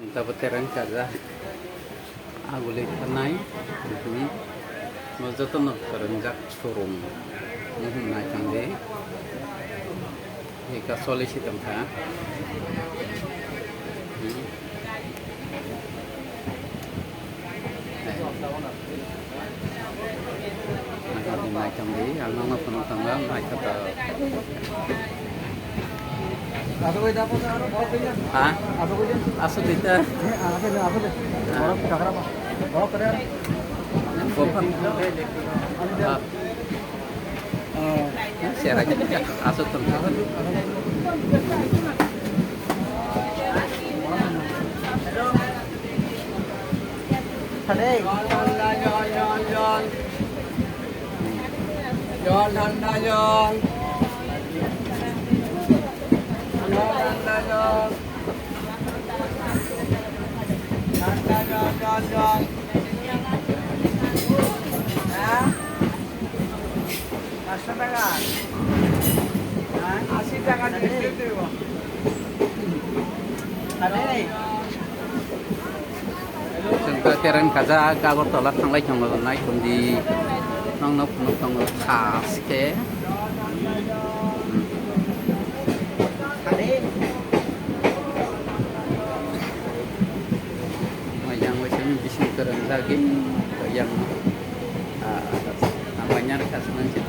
Dapat terang kaza aguli tanai ini maksudnya nak terenjak showroom mungkin naik tangde jika solusi tempat naik tangde anak penuh tangga naik kata ah asal kita share aja asal tempat Keren kaza kagor tolak tanglai chong naik kundi nong nop nop tong khas ke yang macam bisnis keren lagi yang namanya khas nanti